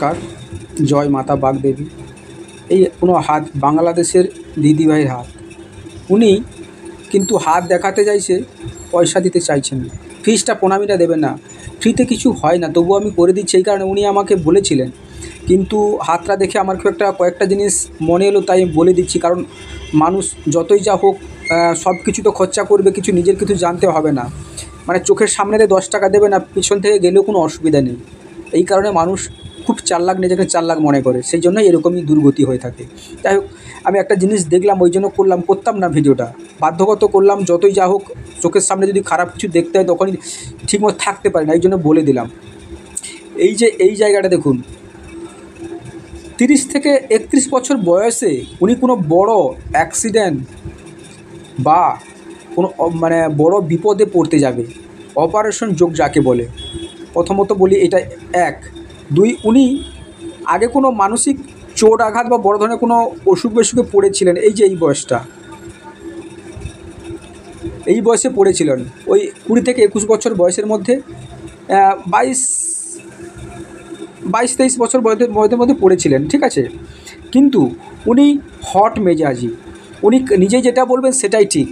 নমস্কার, জয় মাতা বাগদেবী। এই কোনো হাত বাংলাদেশের দিদিভাইয়ের হাত, উনি কিন্তু হাত দেখাতে চাইছে, পয়সা দিতে চাইছেন না। ফিসটা প্রণামীটা দেবেন না, ফ্রিতে কিছু হয় না, তবুও আমি করে দিচ্ছি। এই কারণে উনি আমাকে বলেছিলেন, কিন্তু হাতটা দেখে আমার খুব কয়েকটা জিনিস মনে এলো, তাই আমি বলে দিচ্ছি। কারণ মানুষ যতই যা হোক সব কিছু তো খরচা করবে, কিছু নিজের কিছু জানতে হবে না। মানে চোখের সামনে 10 টাকা দেবে না, পিছন থেকে গেলেও কোনো অসুবিধা নেই। এই কারণে মানুষ খুব চালাক, নিজেকে চালাক মনে করে, সেই জন্যই এরকমই দুর্গতি হয়ে থাকে। যাই হোক, আমি একটা জিনিস দেখলাম, ওই জন্য করতাম না ভিডিওটা, বাধ্যগত করলাম। যতই যা হোক, চোখের সামনে যদি খারাপ কিছু দেখতে হয় তখনই ঠিকমতো থাকতে পারে না, এই জন্য বলে দিলাম। এই জায়গাটা দেখুন, 30 থেকে 31 বছর বয়সে উনি কোনো বড় অ্যাক্সিডেন্ট বা কোনো বড় বিপদে পড়তে যাবে। অপারেশন যোগ যাকে বলে, প্রথমত বলি এটা 1। 2, উনি আগে কোনো মানসিক চোট আঘাত বা বড় ধরনের কোনো অসুখ বিসুখে পড়েছিলেন। এই বয়সে পড়েছিলেন, ওই 20 থেকে 21 বছর বয়সের মধ্যে, 22-23 বছর বয়সের মধ্যে পড়েছিলেন, ঠিক আছে। কিন্তু উনি হট মেজাজি, উনি নিজেই যেটা বলবেন সেটাই ঠিক,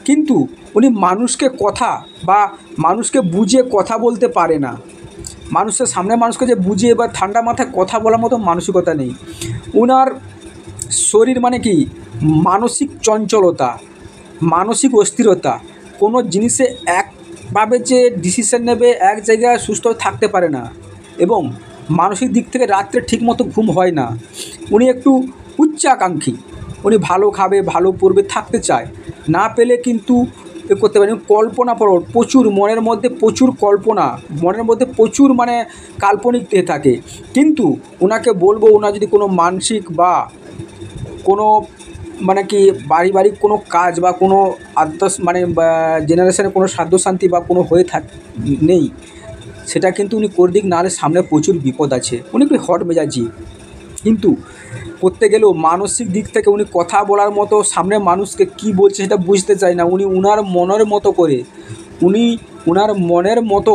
কিন্তু উনি মানুষকে বুঝিয়ে কথা বলতে পারে না। মানুষের সামনে মানুষকে যে বুঝিয়ে বা ঠান্ডা মাথায় কথা বলার মতো মানসিকতা নেই উনার। শরীর মানে কি, মানসিক চঞ্চলতা, মানসিক অস্থিরতা, কোনো জিনিসে একভাবে যে ডিসিশন নেবে, এক জায়গায় সুস্থ থাকতে পারে না, এবং মানসিক দিক থেকে রাত্রে ঠিকমতো ঘুম হয় না। উনি একটু উচ্চাকাঙ্ক্ষী, উনি ভালো খাবে, ভালো পড়বে, থাকতে চায়, না পেলে কিন্তু করতে পারেন। কল্পনা প্রচুর, মনের মধ্যে প্রচুর কল্পনা, মনের মধ্যে প্রচুর কাল্পনিক থাকে। কিন্তু ওনাকে বলবো, ওনার যদি কোনো মানসিক বা কোনো পারিবারিক কোনো কাজ বা কোনো জেনারেশনে কোনো সাধ্যশান্তি বা কোনো নেই, সেটা কিন্তু উনি করে দিক, নাহলে সামনে প্রচুর বিপদ আছে। উনি একটু হট মেজাজি, কিন্তু করতে গেলেও মানসিক দিক থেকে উনি কথা বলার মতো, সামনে মানুষকে কি বলছে সেটা বুঝতে চায় না। উনি উনার মনের মতো করে, উনার মনের মতো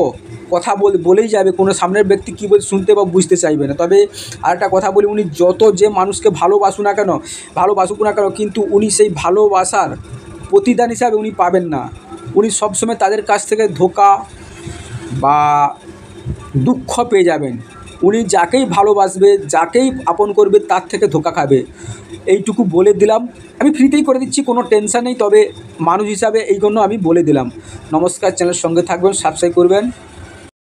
কথা বলেই যাবে, কোনো সামনের ব্যক্তি কী বলছে শুনতে বা বুঝতে চাইবে না। তবে আরেকটা কথা বলি, উনি যত যে মানুষকে ভালোবাসুক না কেন, কিন্তু উনি সেই ভালোবাসার প্রতিদান হিসাবে উনি পাবেন না। উনি সবসময় তাদের কাছ থেকে ধোঁকা বা দুঃখ পেয়ে যাবেন। উনি যাকেই ভালোবাসবে, যাকেই আপন করবে, তার থেকে ধোঁকা খাবে। এইটুকু বলে দিলাম, আমি ফ্রিতেই করে দিচ্ছি, কোনো টেনশন নেই। তবে মানুষ হিসাবে এই জন্য আমি বলে দিলাম। নমস্কার, চ্যানেলের সঙ্গে থাকবেন, সাবস্ক্রাইব করবেন।